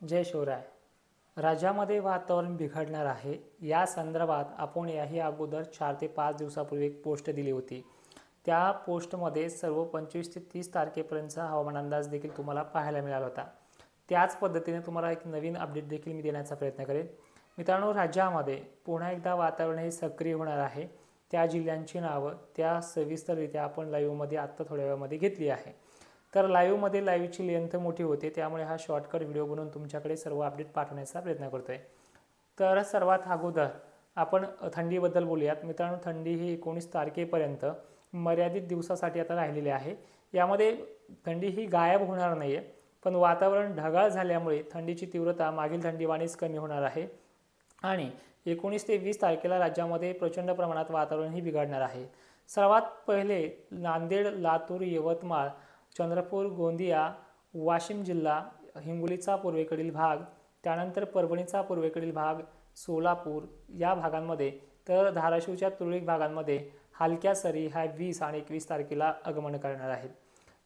जय शिवराय. राज्यामध्ये वातावरण बिघडणार आहे या संदर्भात आपण याही अगोदर 4 ते 5 दिवसापूर्वी एक पोस्ट दिली होती. त्या पोस्टमध्ये सर्व 25 ते 30 तारखेपर्यंतचा हवामान अंदाज देखील तुम्हाला पाहायला मिळाला होता. त्याच पद्धतीने तुम्हाला एक नवीन अपडेट देखील मी देण्याचा प्रयत्न करेन. मित्रांनो, राज्यामध्ये पुन्हा एकदा वातावरण हे सक्रिय होणार आहे. त्या जिल्ह्यांची नावं त्या सविस्तररित्या आपण लाईव्हमध्ये आत्ता थोड्या वेळामध्ये घेतली आहे. तर लाईव्हची लेंथ मोठी होते, त्यामुळे हा शॉर्टकट व्हिडिओ बनवून तुमच्याकडे सर्व अपडेट पाठवण्याचा प्रयत्न करतोय. तर सर्वात अगोदर आपण थंडीबद्दल बोलूयात. मित्रांनो, थंडी ही 19 तारखेपर्यंत मर्यादित दिवसासाठी आता राहिलेली आहे. यामध्ये थंडी ही गायब होणार नाही आहे, पण वातावरण ढगाळ झाल्यामुळे थंडीची तीव्रता मागील थंडीवाणीच कमी होणार आहे आणि 19 ते 20 तारखेला राज्यामध्ये प्रचंड प्रमाणात वातावरण ही बिघडणार आहे. सर्वात पहिले नांदेड, लातूर, यवतमाळ, चंद्रपूर, गोंदिया, वाशिम जिल्हा, हिंगोलीचा पूर्वेकडील भाग, त्यानंतर परभणीचा पूर्वेकडील भाग, सोलापूर या भागांमध्ये, तर धाराशिवच्या तुरळक भागांमध्ये हलक्या सरी ह्या 20 आणि 21 तारखेला आगमन करणार आहेत.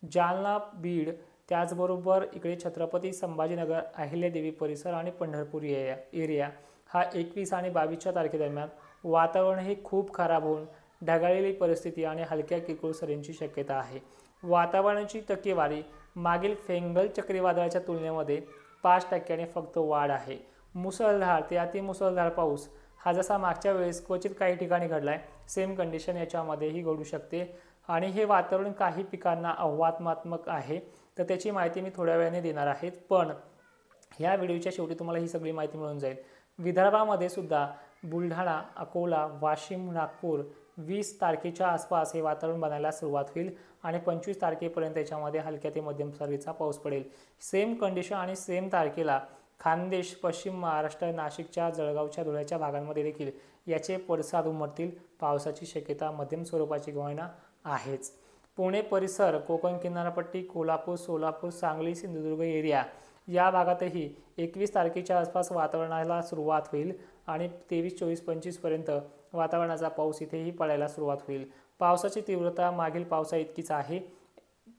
जालना, बीड, त्याचबरोबर इकडे छत्रपती संभाजीनगर, अहिल्यादेवी परिसर आणि पंढरपूर एरिया हा 21 आणि 22 तारखेदरम्यान वातावरण हे खूप खराब होऊन ढगाळलेली परिस्थिती आणि हलक्या किरकोळ सरींची शक्यता आहे. वातावरणाची टक्केवारी मागील फेंगल चक्रीवादळाच्या तुलनेमध्ये 5% फक्त वाढ आहे. मुसळधार ते अतिमुसळधार पाऊस हा जसा मागच्या वेळेस क्वचित काही ठिकाणी घडला आहे, सेम कंडिशन याच्यामध्येही घडू शकते आणि हे वातावरण काही पिकांना आव्हानात्मक आहे. तर त्याची माहिती मी थोड्या वेळाने देणार आहे, पण ह्या व्हिडिओच्या शेवटी तुम्हाला ही सगळी माहिती मिळून जाईल. विदर्भामध्ये सुद्धा बुलढाणा, अकोला, वाशिम, नागपूर 20 तारखेच्या आसपास हे वातावरण बनायला सुरुवात होईल आणि 25 तारखेपर्यंत याच्यामध्ये हलक्या ते मध्यम स्वरूपाचा पाऊस पडेल. सेम कंडिशन आणि सेम तारखेला खानदेश, पश्चिम महाराष्ट्र, नाशिकच्या, जळगावच्या, धुळ्याच्या भागांमध्ये देखील याचे पडसाद उमटतील. पावसाची शक्यता मध्यम स्वरूपाची होईना आहेच. पुणे परिसर, कोकण किनारपट्टी, कोल्हापूर, सोलापूर, सांगली, सिंधुदुर्ग एरिया या भागातही 21 तारखेच्या आसपास वातावरणाला सुरुवात होईल आणि 23, 24, 25 पर्यंत वातावरणाचा पाऊस इथेही पडायला सुरुवात होईल. पावसाची तीव्रता मागील पावसा इतकीच आहे.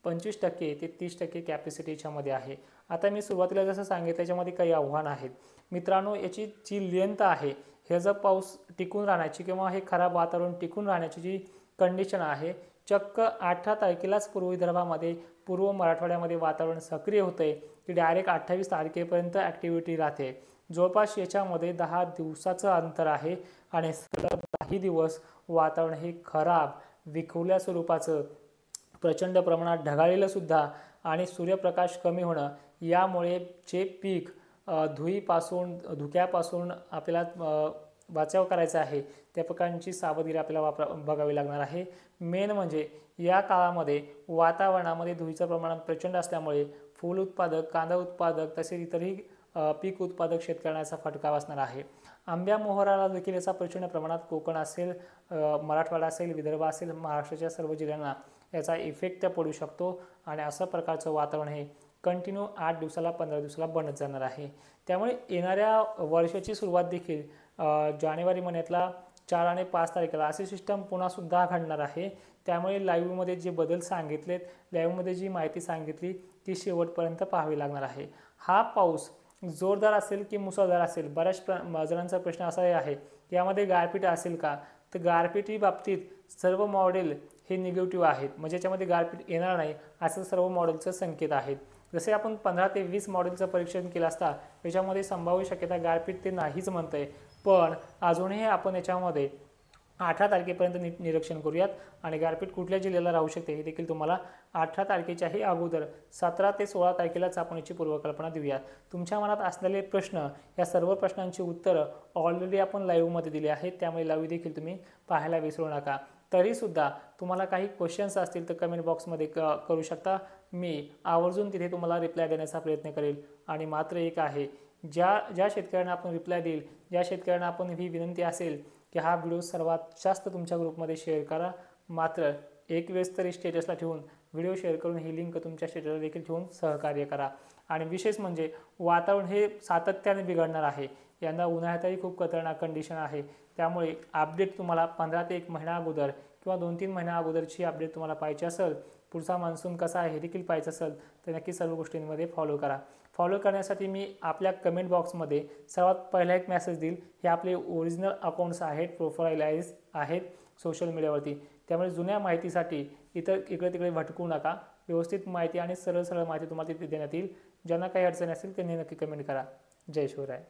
25% ते 30% कॅपॅसिटी याच्यामध्ये आहे. आता मी सुरुवातीला जसं सांगितलं त्याच्यामध्ये काही आव्हानं आहेत. मित्रांनो, याची जी लेंथ आहे, हे जर पाऊस टिकून राहण्याची किंवा हे खराब वातावरण टिकून राहण्याची जी कंडिशन आहे, चक्क 18 तारखेलाच पूर्व विदर्भामध्ये, पूर्व मराठवाड्यामध्ये वातावरण सक्रिय होते की डायरेक्ट 28 तारखेपर्यंत ॲक्टिव्हिटी राहते. जवळपास याच्यामध्ये 10 दिवसाचं अंतर आहे आणि सलग 10 दिवस वातावरण हे खराब, विखुरल्या स्वरूपाचं, प्रचंड प्रमाणात ढगाळलेलं सुद्धा आणि सूर्यप्रकाश कमी होणं, यामुळे जे पीक धुक्यापासून आपल्याला बचाव करायचा आहे त्या प्रकारची सावधगिरी आपल्याला बघावी लागणार आहे. मेन म्हणजे या काळामध्ये वातावरणामध्ये धुळीचं प्रमाण प्रचंड असल्यामुळे फूल उत्पादक, कांदा उत्पादक तसेच इतरही पीक उत्पादक शेतकऱ्यांचा फटका बसणार आहे. आंब्या मोहराला देखील याचा प्रचंड प्रमाणात कोकण असेल, मराठवाडा असेल, विदर्भ असेल, महाराष्ट्राच्या सर्व जिल्ह्यांना याचा इफेक्ट पडू शकतो आणि अशा प्रकारचं वातावरण हे कंटिन्यू 8 दिवसाला 15 दिवसाला बनत जाणार आहे. त्यामुळे येणाऱ्या वर्षाची सुरुवात देखील जानेवारी महिन्यातला 4 आणि 5 तारखेला अशी सिस्टम पुन्हा सुद्धा घडणार आहे. त्यामुळे लाईव्हमध्ये जे बदल सांगितलेत, लाईव्हमध्ये जी माहिती सांगितली ती शेवटपर्यंत पाहावी लागणार आहे. हा पाऊस जोरदार असेल की मुसळधार असेल, बऱ्याच जणांचा प्रश्न असा आहे की यामध्ये गारपीट असेल का? तर गारपीटी बाबतीत सर्व मॉडेल हे निगेटिव्ह आहेत, म्हणजे याच्यामध्ये गारपीट येणार नाही असं सर्व मॉडेलचं संकेत आहेत. जसे आपण 15 ते 20 मॉडेलचं परीक्षण केलं असता याच्यामध्ये संभाव्य शक्यता गारपीट ते नाहीच म्हणतंय, पण अजूनही आपण याच्यामध्ये 18 तारखेपर्यंत निरीक्षण करूयात आणि गारपीट कुठल्या जिल्ह्याला राहू शकते हे देखील तुम्हाला 18 तारखेच्याही अगोदर 17 ते 16 तारखेलाच आपण याची पूर्वकल्पना देऊयात. तुमच्या मनात असलेले प्रश्न, या सर्व प्रश्नांची उत्तरं ऑलरेडी आपण लाईव्हमध्ये दिली आहेत, त्यामुळे लाईव्ह देखील तुम्ही पाहायला विसरू नका. तरीसुद्धा तुम्हाला काही क्वेश्चन्स असतील तर कमेंट बॉक्समध्ये करू शकता. मी आवर्जून तिथे तुम्हाला रिप्लाय देण्याचा प्रयत्न करेल. आणि मात्र एक आहे, ज्या शेतकऱ्यांना आपण रिप्लाय देईल, ज्या शेतकऱ्यांना आपण ही विनंती असेल की हा व्हिडिओ सर्वात जास्त तुमच्या ग्रुपमध्ये शेअर करा, मात्र एक वेळेस तरी स्टेटसला ठेवून व्हिडिओ शेअर करून ही लिंक तुमच्या स्टेटसला देखील ठेवून सहकार्य करा. आणि विशेष म्हणजे वातावरण हे सातत्याने बिघडणार आहे. यंदा उन्हाळ्यातही खूप खतरनाक कंडिशन आहे, त्यामुळे अपडेट तुम्हाला 15 ते 1 महिना अगोदर किंवा 2-3 महिन्या अगोदरची अपडेट तुम्हाला पाहिजे असेल, पुढचा मान्सून कसा आहे हे देखील पाहायचं असेल तर नक्की सर्व गोष्टींमध्ये फॉलो करा. फॉलो करण्यासाठी मी आपल्या कमेंट बॉक्समध्ये सर्वात पहिला एक मेसेज देईल. हे आपले ओरिजिनल अकाउंट्स आहेत, प्रोफाईलाइज आहेत सोशल मीडियावरती. त्यामुळे जुन्या माहितीसाठी इकडे तिकडे भटकू नका. व्यवस्थित माहिती आणि सरळ सरळ माहिती तुम्हाला तिथे देण्यात येईल. ज्यांना काही अडचण असेल त्यांनी नक्की कमेंट करा. जय शिवराय.